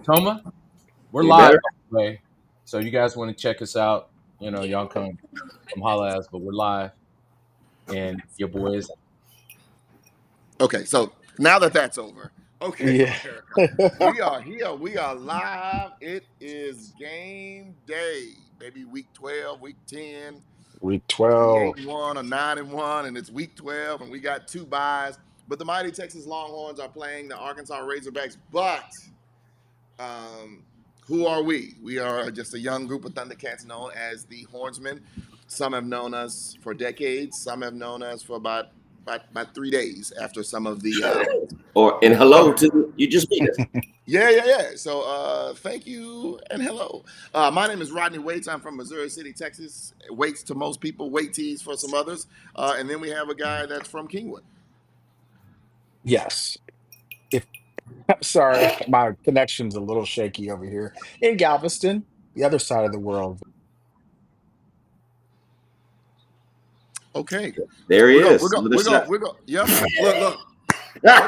Toma, we're You live better. by the way. So you guys want to check us out, y'all come holla at us, but we're live and your boys. Okay, so now that that's over, okay, Yeah. America, we are here. We are live. It is game day, maybe week 12, week 10. Week Could be 12. 8-1 or 9-1, and it's week 12, and we got two byes. But the mighty Texas Longhorns are playing the Arkansas Razorbacks. But um, who are we? We are just a young group of Thundercats known as the Hornsmen. Some have known us for decades. Some have known us for about 3 days after some of the And hello some to you. Just meet us. yeah. So thank you and hello. My name is Rodney Waits. I'm from Missouri City, Texas. Waits to most people, wait tees for some others. And then we have a guy that's from Kingwood. Yes. If sorry, my connection's a little shaky over here in Galveston, the other side of the world. Okay. There he We're gonna we're is. gonna Other we're gonna side. we're gonna yep. Look.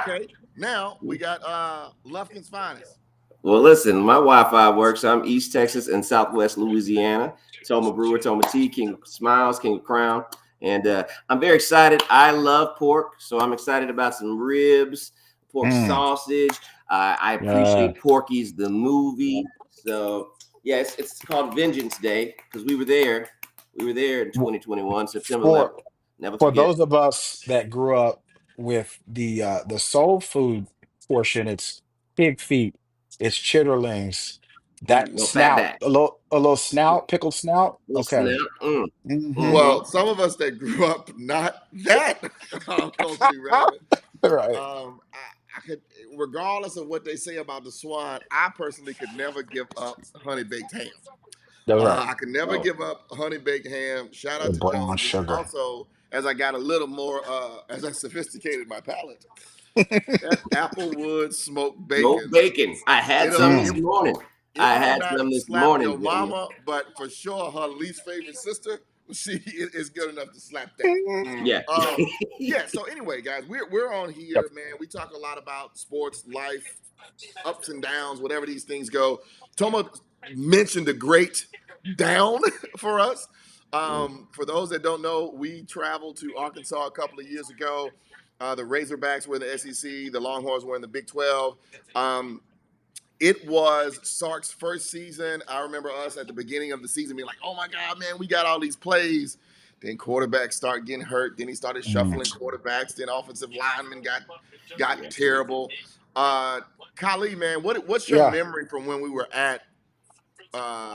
Okay. Now we got Lufkin's finest. Well, listen, my Wi-Fi works. I'm East Texas and Southwest Louisiana. Toma Brewer, Toma T, King of Smiles, King of Crown, and I'm very excited. I love pork, so I'm excited about some ribs, pork Mm, sausage. I uh, appreciate Porky's the movie. So yeah, it's called Vengeance Day because we were there. We were there in w- 2021, September for 11th. Never for forget. those of us that grew up with the soul food portion, it's pig feet, it's chitterlings, that No fat snout, back. a little snout, pickled snout. Little Okay. snap. Hmm. Well, Mm-hmm. some of us that grew up not that culturally relevant, Right. I could, regardless of what they say about the swan, I personally could never give up honey baked ham. That's right. I could never Oh, give up honey baked ham. Shout The out to brown Jones's. And sugar. also, as I got a little more, as I sophisticated my palate, that Applewood smoked smoked bacon. bacon. I had It'll some this it, Mm. morning. it I might had not some this slap your morning, Daniel. mama, but for sure her least favorite sister, she is good enough to slap that. Yeah. Yeah. So anyway, guys, we're on Yep. here, man. We talk a lot about sports, life, ups and downs, whatever these things go. Toma mentioned a great down for us. For those that don't know, we traveled to Arkansas a couple of years ago. The Razorbacks were in the SEC. The Longhorns were in the Big 12. Um, it was Sark's first season. I remember us at the beginning of the season being like, "Oh my God, man, we got all these plays." Then quarterbacks start getting hurt. Then he started Mm. shuffling quarterbacks. Then offensive linemen got Yeah. terrible. Uh, Kali, man, what's your Yeah. memory from when we were at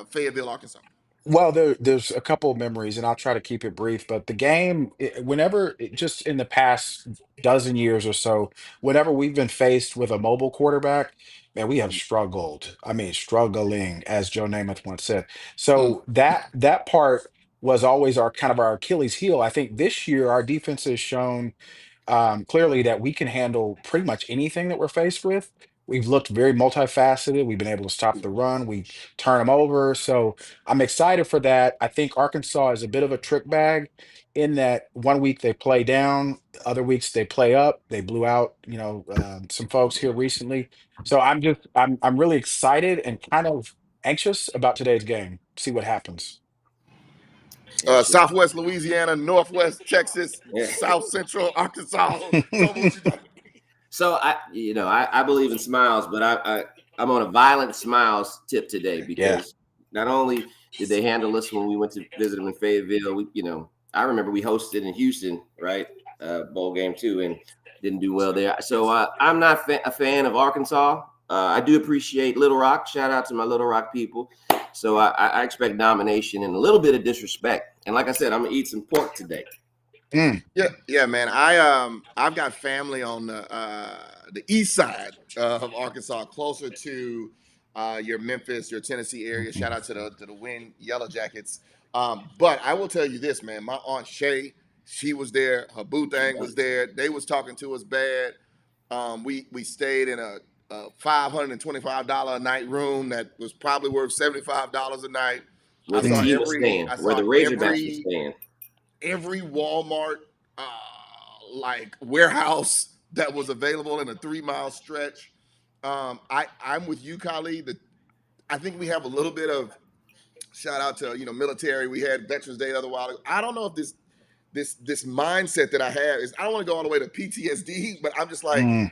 Fayetteville, Arkansas? Well, there's a couple of memories, and I'll try to keep it brief. But the game, just in the past dozen years or so, whenever we've been faced with a mobile quarterback, man, we have struggled. I mean, struggling, as Joe Namath once said. Mm. So that part was always our kind of our Achilles heel. I think this year our defense has shown clearly that we can handle pretty much anything that we're faced with. We've looked very multifaceted. We've been able to stop the run. We turn them over. So I'm excited for that. I think Arkansas is a bit of a trick bag in that one week they play down, other weeks they play up. They blew out, some folks here recently. So I'm really excited and kind of anxious about today's game. See what happens. Gotcha. Southwest Louisiana, Northwest Texas, Yeah. South Central Arkansas. Tell me what you think. So I believe in smiles, but I'm on a violent smiles tip today Yeah. because not only did they handle us when we went to visit them in Fayetteville, I remember we hosted in Houston, right? Bowl game too, and didn't do well there. So I'm not a fan of Arkansas. I do appreciate Little Rock. Shout out to my Little Rock people. So I expect domination and a little bit of disrespect. And like I said, I'm gonna eat some pork today. Mm. Yeah, man. I've got family on the east side of Arkansas, closer to your Memphis, your Tennessee area. Shout out to the Win Yellow Jackets. But I will tell you this, man. My aunt Shay, she was there. Her boo thing was there. They was talking to us bad. We stayed in a $525 a night room that was probably worth $75 a night. Where the team was staying, I where saw the Razorbacks were staying. every Walmart like warehouse that was available in a 3 mile stretch. I'm with you, Khalid. I think we have a little bit of shout out to military. We had Veterans Day the other while ago. I don't know if this mindset that I have is I don't want to go all the way to PTSD, but I'm just like, Mm,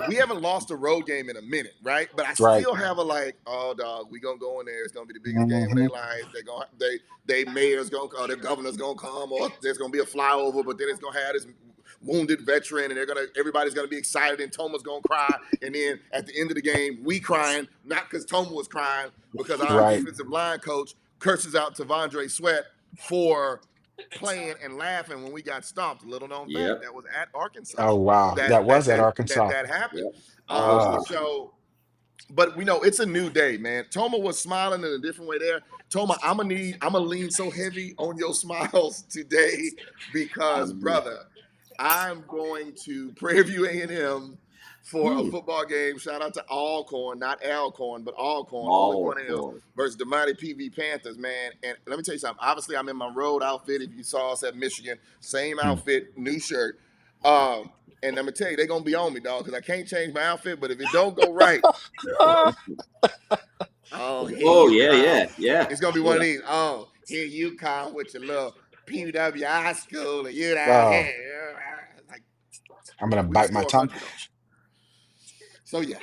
we haven't lost a road game in a minute, right? But I right. still have a like, oh dog, we gonna go in there. It's gonna be the biggest game of Hmm. their lives. They mayor's gonna come, their governor's gonna come, or there's gonna be a flyover, but then it's gonna have this wounded veteran, and everybody's gonna be excited, and Toma's gonna cry, and then at the end of the game, we crying not because Toma was crying, because our Right. defensive line coach curses out Tavondre Sweat for playing and laughing when we got stomped. Little known fact, Yep. that was at Arkansas. Oh, wow. That That that was at that that Arkansas. that happened. Yep. Almost. Uh, So, but we know it's a new day, man. Toma was smiling in a different way there. Toma, I'm gonna lean so heavy on your smiles today because, brother, I'm going to Prairie View A&M for a football game. Shout out to Alcorn, not Alcorn, but Alcorn, Ole All Cornell for versus the mighty PV Panthers, man. And let me tell you something. Obviously, I'm in my road outfit. If you saw us at Michigan, same mm. outfit, new shirt. And I'm gonna tell you, they're gonna be on me, dog, because I can't change my outfit. But if it don't go right, oh, here Oh you yeah, come. yeah, yeah, It's gonna be one of yeah. these. Oh, here you come with your little PWI school, and you down Oh, here. Like, I'm gonna we can bite my score a tongue. country though. So yeah,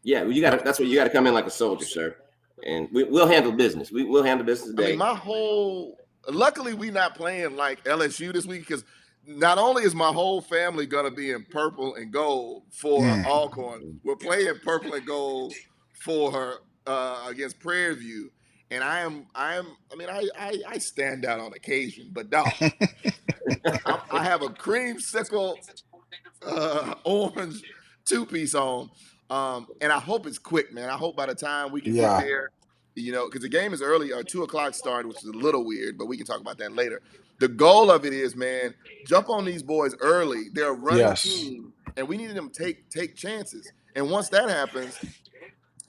Yeah, well, you got to. That's what you got to come in like a soldier, sir. And we'll handle business. We'll handle business I mean, today. luckily we not playing like LSU this week because not only is my whole family gonna be in purple and gold for Mm. Alcorn, we're playing purple and gold for against Prairie View, and I mean, I stand out on occasion, but dog, I have a creamsicle orange two-piece on. And I hope it's quick, man. I hope by the time we can get Yeah. there, because the game is early, or 2 o'clock start, which is a little weird, but we can talk about that later. The goal of it is, man, jump on these boys early. They're a running Yes. team, and we need them to take chances. And once that happens,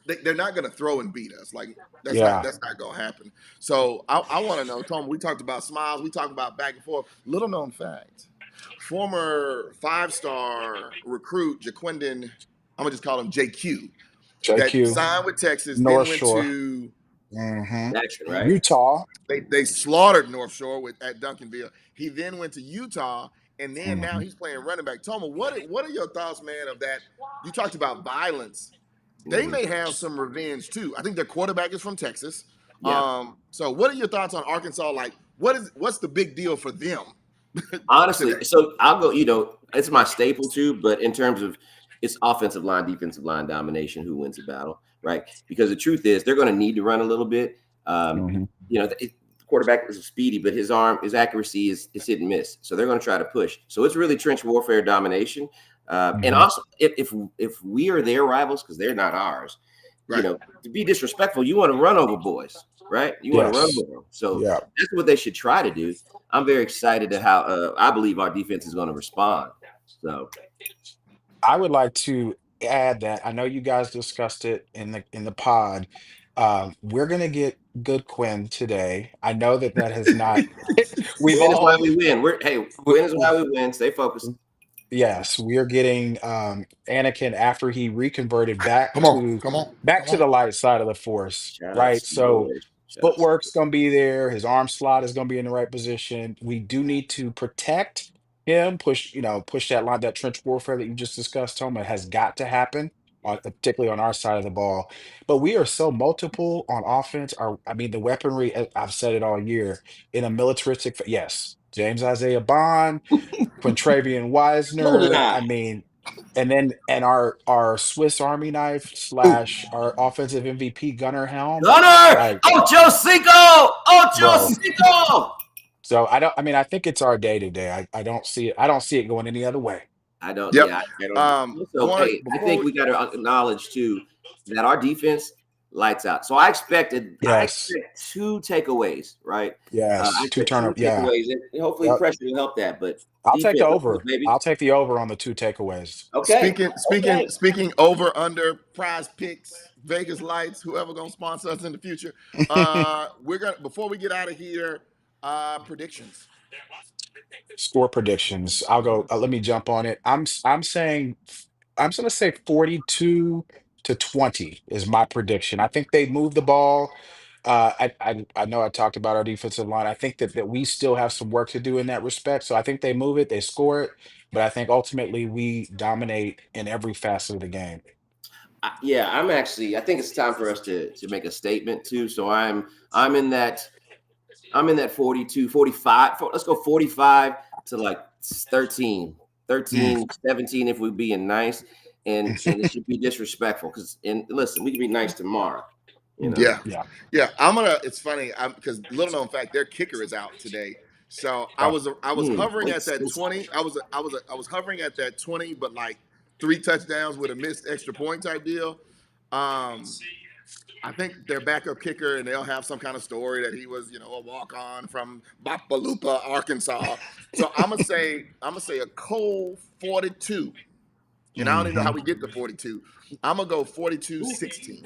they're not going to throw and beat us. Like Yeah. that's not going to happen. So I want to know, Tom. We talked about smiles. We talked about back and forth. Little known fact: former 5-star recruit Jaquindon, I'm gonna just call him JQ, that JQ, signed with Texas, then North went Shore. to Hmm. Action, right? Utah. they slaughtered North Shore at Duncanville. He then went to Utah, and then now Hmm. he's playing running back. Toma, what are your thoughts, man, of that? You talked about violence. They Mhm. may have some revenge too. I think their quarterback is from Texas. Yeah. So what are your thoughts on Arkansas? Like, what's the big deal for them Honestly, today? so I'll go. It's my staple too. But in terms of it's offensive line, defensive line domination, who wins the battle, right? Because the truth is, they're going to need to run a little bit. Um, Hmm. the quarterback is speedy, but his accuracy is hit and miss. So they're going to try to push. So it's really trench warfare domination. And Hmm. also, if we are their rivals, because they're not ours, Right. to be disrespectful, you want to run over boys, right? You want to run Yes. over them. So Yeah. that's what they should try to do. I'm very excited to how I believe our defense is going to respond. So I would like to add that I know you guys discussed it in the pod. We're gonna get good Quinn today. I know that that has not. We've win is why all. we win. Win is why we win. Stay focused. Yes, we are getting Anakin after he reconverted Come on, come on, back come to on. the light side of the force, Shout out right? So Smoke. Shout out Smoke. footwork's gonna be there, his arm slot is gonna be in the right position. We do need to protect him, push that trench warfare that you just discussed, Toma, has got to happen, particularly on our side of the ball. But we are so multiple on offense. I mean, the weaponry, I've said it all year, in a militaristic, yes, James Isaiah Bond, Quintravian Golden Wisner. Eye. I mean, and our Swiss Army knife Ooh, slash our offensive MVP Gunnar Helm. Gunner! Like, Ocho Cinco! Ocho bro. Cinco! So I mean, I think it's our day today. I don't see it. I don't see it going any other way. I don't. yep. Yeah, I don't. Also, hey, I Before think we, we got to acknowledge too that our defense lights out. So I expect Yes. 2 takeaways, right? I Yes. Two expect two turnover. Yeah. takeaways, and hopefully Yep. pressure will help that. But I'll take the defense, let's go, over. baby. I'll take the over on the two takeaways. Okay, speaking over under prize picks, Vegas Lights, whoever gonna sponsor us in the future. We're gonna before we get out of here, predictions. Score predictions. I'll go. Let me jump on it. I'm saying I'm going to say 42-20 is my prediction. I think they move the ball. I know I talked about our defensive line. I think that we still have some work to do in that respect. So I think they move it, they score it, but I think ultimately we dominate in every facet of the game. Yeah, I think it's time for us to make a statement too. So I'm in that 42, 45. Let's go 45 to like 13, Mm. 17 if we're being nice. And it should be disrespectful and listen, we can be nice tomorrow, you know. Yeah, Yeah. yeah. It's funny. Because little known fact, their kicker is out today. So I Oh, was hovering at that It's 20. I was hovering at that 20, but like 3 touchdowns with a missed extra point type deal. I think their backup kicker, and they'll have some kind of story that he was, a walk on from Bapalupa, Arkansas. So I'm gonna say a cold 42, and I don't even know how mhm. we get to 42. I'm gonna go 42-16. There you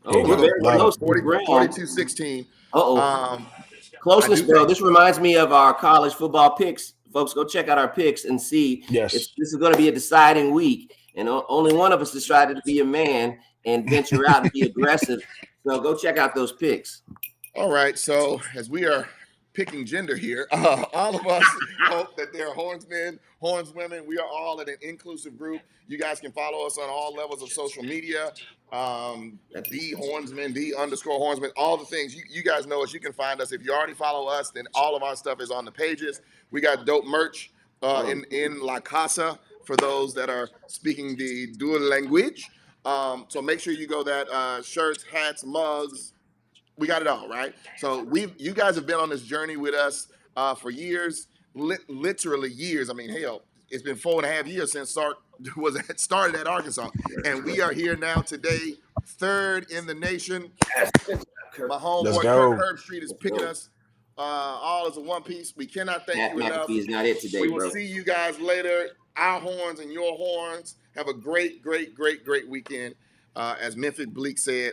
we're I'm go. gonna very go Love it. close to the 40, ground. 42-16. Uh-oh. Um, I Closeness, do bro. think. This reminds me of our college football picks. Folks, go check out our picks and see. Yes. This is going to be a deciding week, and only one of us decided to be a man and venture out and be aggressive. So go check out those picks. All right. So as we are picking gender here, all of us hope that they're hornsmen, hornswomen. We are all in an inclusive group. You guys can follow us on all levels of social media. The hornsman, the underscore hornsman, all the things. You guys know us. You can find us. If you already follow us, then all of our stuff is on the pages. We got dope merch in La Casa for those that are speaking the dual language. So make sure you go that shirts, hats, mugs, we got it all, right? So you guys have been on this journey with us for years, literally years. I mean, hell, it's been 4.5 years since started at Arkansas, and we are here now today, third in the nation. My Let's homeboy Kirk go. Herbstreit is picking us all as a one piece. We cannot thank Pat you enough. McAfee is not it today, We will bro. see you guys later. Our horns and your horns. Have a great, great, great, great weekend. As Memphis Bleak said.